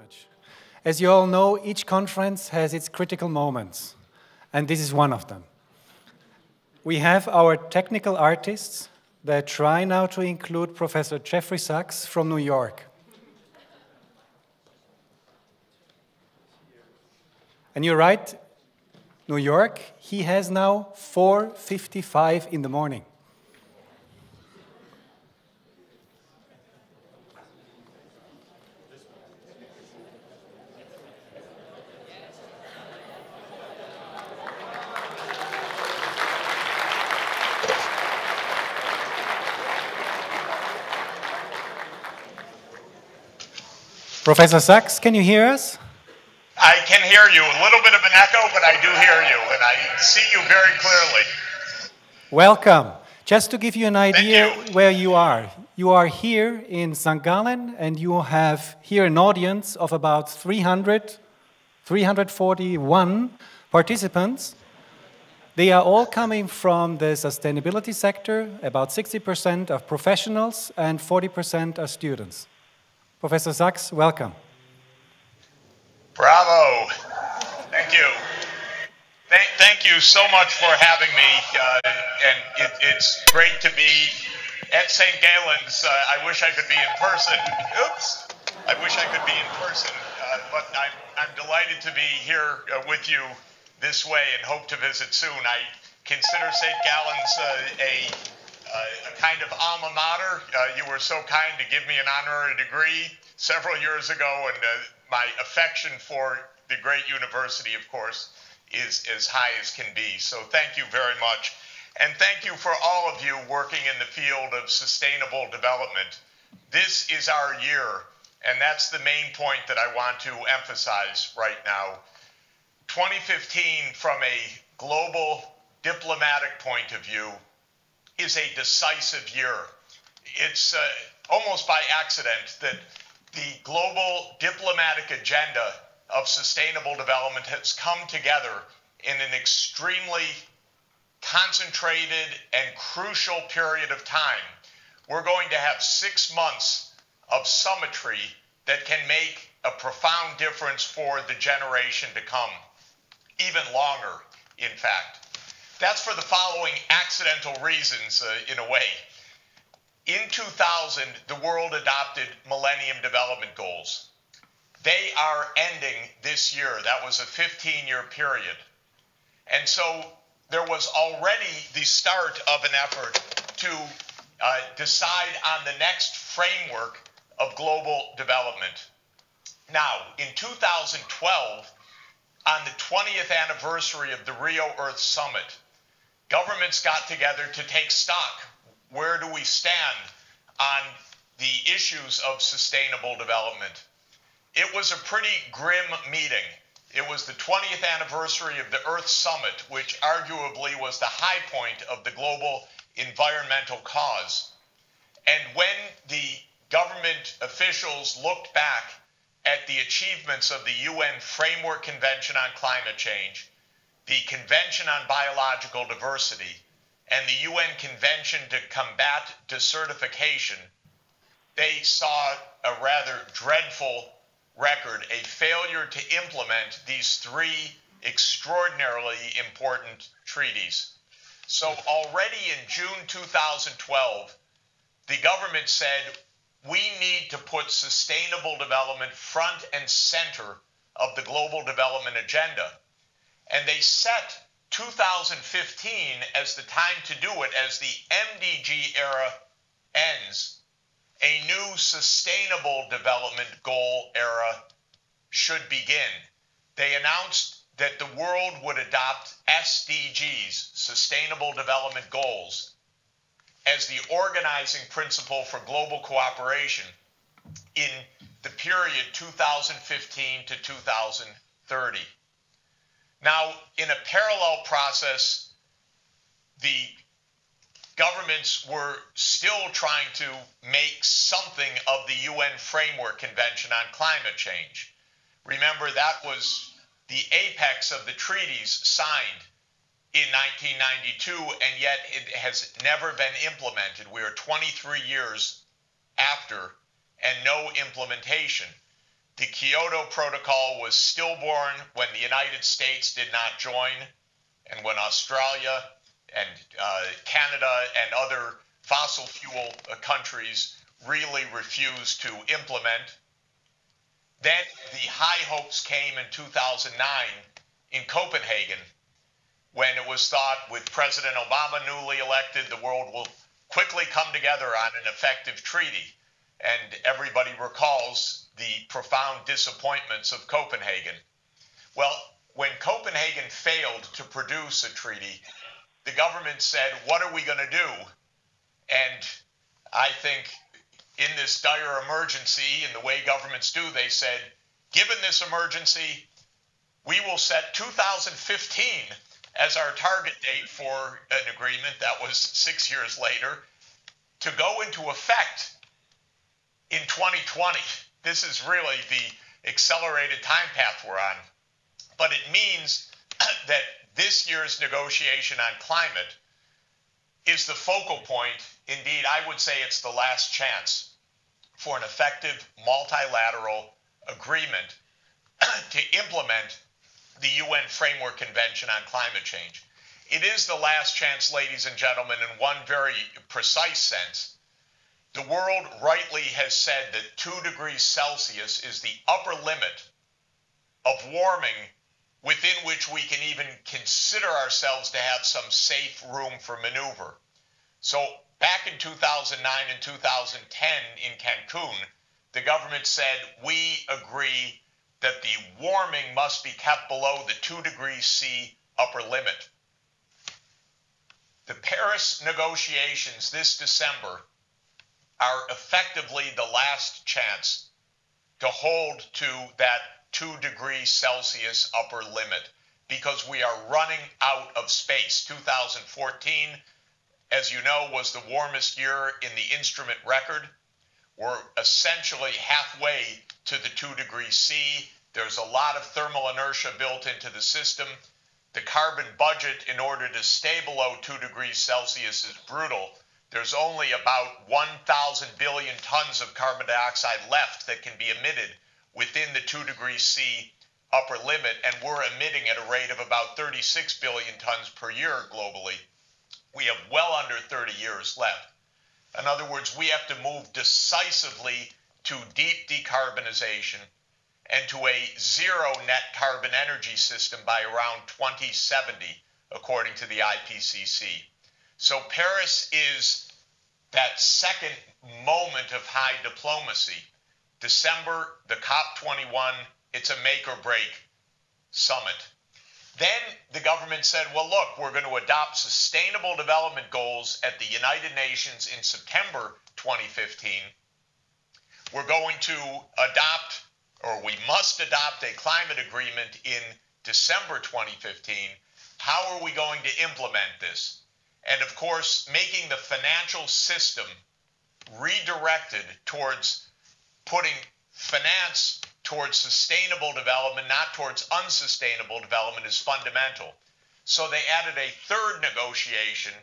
much. As you all know, each conference has its critical moments, and this is one of them. We have our technical artists that try now to include Professor Jeffrey Sachs from New York. And you're right, New York, he has now 4:55 in the morning. Professor Sachs, can you hear us? I can hear you. A little bit of an echo, but I do hear you, and I see you very clearly. Welcome. Just to give you an idea where you are here in St. Gallen, and you have here an audience of about 341 participants. They are all coming from the sustainability sector. About 60% are professionals and 40% are students. Professor Sachs, welcome. Bravo. Thank you. Thank you so much for having me. And it's great to be at St. Gallen's. I wish I could be in person. Oops. I wish I could be in person. But I'm delighted to be here with you this way and hope to visit soon. I consider St. Gallen's a kind of alma mater. You were so kind to give me an honorary degree several years ago, and my affection for the great university, of course, is as high as can be. So thank you very much. And thank you for all of you working in the field of sustainable development. This is our year, and that's the main point that I want to emphasize right now. 2015, from a global diplomatic point of view, is a decisive year. It's almost by accident that the global diplomatic agenda of sustainable development has come together in an extremely concentrated and crucial period of time. We're going to have 6 months of summitry that can make a profound difference for the generation to come, even longer, in fact. That's for the following accidental reasons, in a way. In 2000, the world adopted Millennium Development Goals. They are ending this year. That was a 15-year period. And so there was already the start of an effort to decide on the next framework of global development. Now, in 2012, on the 20th anniversary of the Rio Earth Summit, governments got together to take stock. Where do we stand on the issues of sustainable development? It was a pretty grim meeting. It was the 20th anniversary of the Earth Summit, which arguably was the high point of the global environmental cause. And when the government officials looked back at the achievements of the UN Framework Convention on Climate Change, the Convention on Biological Diversity, and the UN Convention to Combat Desertification, they saw a rather dreadful record, a failure to implement these 3 extraordinarily important treaties. So already in June 2012, the government said, we need to put sustainable development front and center of the global development agenda. And they set 2015 as the time to do it. As the MDG era ends, a new sustainable development goal era should begin. They announced that the world would adopt SDGs, Sustainable Development Goals, as the organizing principle for global cooperation in the period 2015 to 2030. Now, in a parallel process, the governments were still trying to make something of the UN Framework Convention on Climate Change. Remember, that was the apex of the treaties signed in 1992, and yet it has never been implemented. We are 23 years after, and no implementation. The Kyoto Protocol was stillborn when the United States did not join, and when Australia and Canada and other fossil fuel countries really refused to implement. Then the high hopes came in 2009 in Copenhagen, when it was thought with President Obama newly elected, the world will quickly come together on an effective treaty. And everybody recalls the profound disappointments of Copenhagen. Well, when Copenhagen failed to produce a treaty, the government said, what are we going to do? And I think in this dire emergency, in the way governments do, they said, given this emergency, we will set 2015 as our target date for an agreement that was 6 years later to go into effect in 2020. This is really the accelerated time path we're on. But it means that this year's negotiation on climate is the focal point. Indeed, I would say it's the last chance for an effective multilateral agreement to implement the UN Framework Convention on Climate Change. It is the last chance, ladies and gentlemen, in one very precise sense. The world rightly has said that 2 degrees Celsius is the upper limit of warming within which we can even consider ourselves to have some safe room for maneuver. So back in 2009 and 2010 in Cancun, the government said, we agree that the warming must be kept below the 2 degrees C upper limit. The Paris negotiations this December are effectively the last chance to hold to that 2 degrees Celsius upper limit, because we are running out of space. 2014, as you know, was the warmest year in the instrument record. We're essentially halfway to the 2 degrees C. There's a lot of thermal inertia built into the system. The carbon budget in order to stay below 2 degrees Celsius is brutal. There's only about 1,000 billion tons of carbon dioxide left that can be emitted within the 2 degrees C upper limit, and we're emitting at a rate of about 36 billion tons per year globally. We have well under 30 years left. In other words, we have to move decisively to deep decarbonization and to a zero net carbon energy system by around 2070, according to the IPCC. So Paris is that second moment of high diplomacy. December, the COP21, it's a make or break summit. Then the government said, well, look, we're going to adopt sustainable development goals at the United Nations in September 2015. We're going to adopt, or we must adopt, a climate agreement in December 2015. How are we going to implement this? And of course, making the financial system redirected towards putting finance towards sustainable development, not towards unsustainable development, is fundamental. So they added a third negotiation,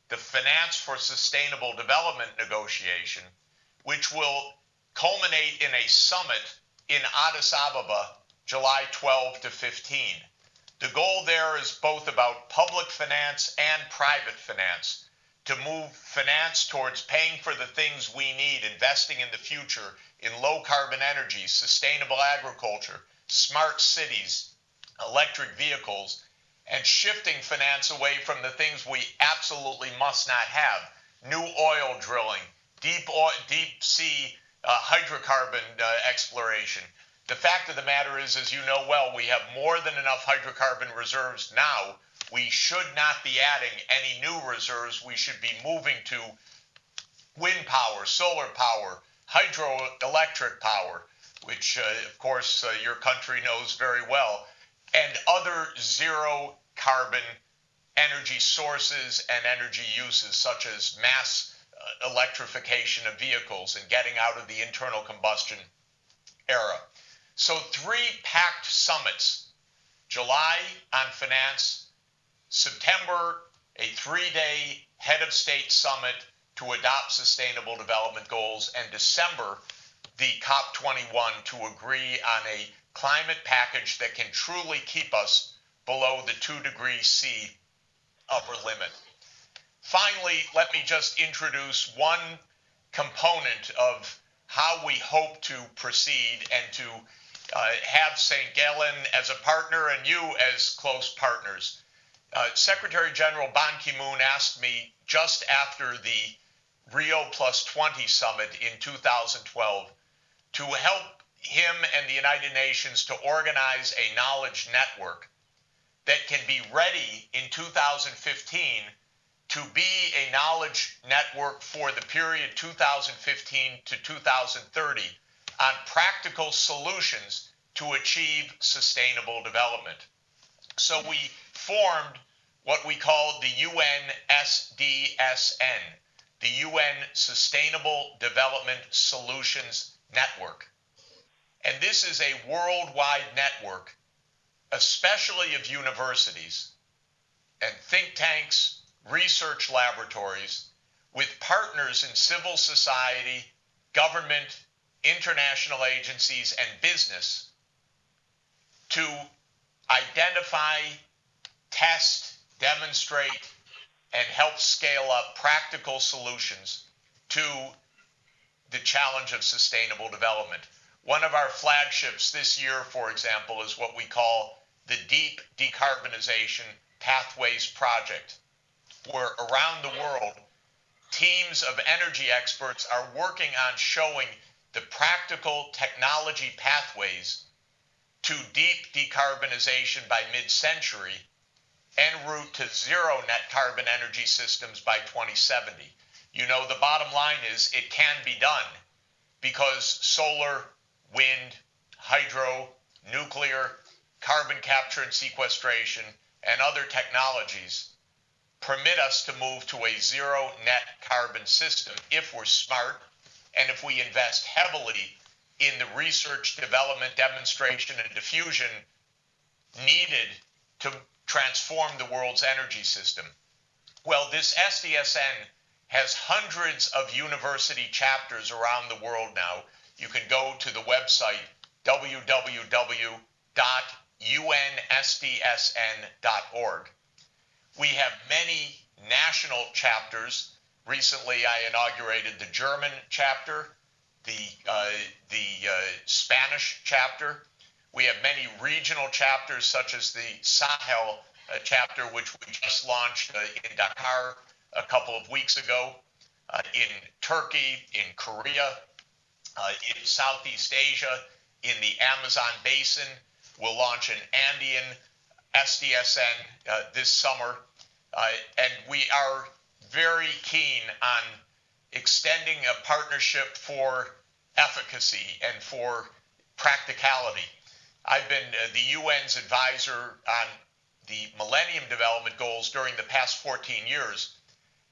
the Finance for Sustainable Development negotiation, which will culminate in a summit in Addis Ababa, July 12 to 15. The goal there is both about public finance and private finance, to move finance towards paying for the things we need, investing in the future, in low carbon energy, sustainable agriculture, smart cities, electric vehicles, and shifting finance away from the things we absolutely must not have: new oil drilling, deep sea hydrocarbon exploration. The fact of the matter is, as you know well, we have more than enough hydrocarbon reserves now. We should not be adding any new reserves. We should be moving to wind power, solar power, hydroelectric power, which, of course, your country knows very well, and other zero carbon energy sources and energy uses, such as mass electrification of vehicles and getting out of the internal combustion era. So 3 packed summits: July on finance, September a 3-day head of state summit to adopt sustainable development goals, and December the COP21 to agree on a climate package that can truly keep us below the 2°C upper limit. Finally, let me just introduce one component of how we hope to proceed and to have St. Gallen as a partner and you as close partners. Secretary-General Ban Ki-moon asked me just after the Rio +20 summit in 2012 to help him and the United Nations to organize a knowledge network that can be ready in 2015 to be a knowledge network for the period 2015 to 2030 on practical solutions to achieve sustainable development. So we formed what we call the UN SDSN, the UN Sustainable Development Solutions Network. And this is a worldwide network, especially of universities and think tanks, research laboratories, with partners in civil society, government, international agencies, and business to identify, test, demonstrate, and help scale up practical solutions to the challenge of sustainable development. One of our flagships this year, for example, is what we call the Deep Decarbonisation Pathways Project, where around the world, teams of energy experts are working on showing the practical technology pathways to deep decarbonization by mid-century en route to zero net carbon energy systems by 2070. You know, the bottom line is it can be done because solar, wind, hydro, nuclear, carbon capture and sequestration, and other technologies permit us to move to a zero net carbon system if we're smart and if we invest heavily in the research, development, demonstration, and diffusion needed to transform the world's energy system. Well, this SDSN has hundreds of university chapters around the world now. You can go to the website www.unsdsn.org. We have many national chapters. Recently, I inaugurated the German chapter, the Spanish chapter. We have many regional chapters, such as the Sahel chapter, which we just launched in Dakar a couple of weeks ago, in Turkey, in Korea, in Southeast Asia, in the Amazon basin. We'll launch an Andean SDSN this summer. And we are very keen on extending a partnership for efficacy and for practicality. I've been the UN's advisor on the Millennium Development Goals during the past 14 years,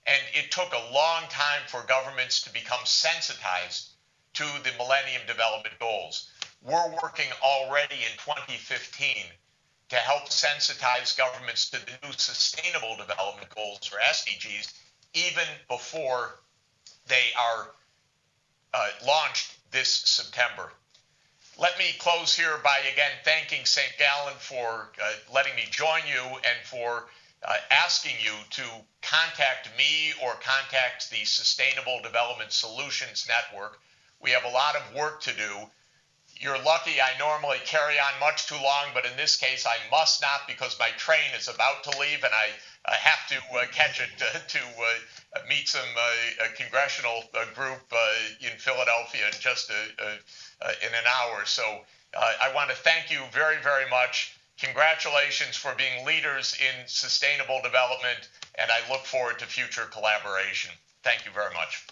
and it took a long time for governments to become sensitized to the Millennium Development Goals. We're working already in 2015 to help sensitize governments to the new Sustainable Development Goals, or SDGs, even before they are launched this September. Let me close here by again thanking St. Gallen for letting me join you and for asking you to contact me or contact the Sustainable Development Solutions Network. We have a lot of work to do. You're lucky I normally carry on much too long, but in this case I must not because my train is about to leave and I have to catch it to meet some congressional group in Philadelphia in just in an hour. So I want to thank you very, very much. Congratulations for being leaders in sustainable development, and I look forward to future collaboration. Thank you very much.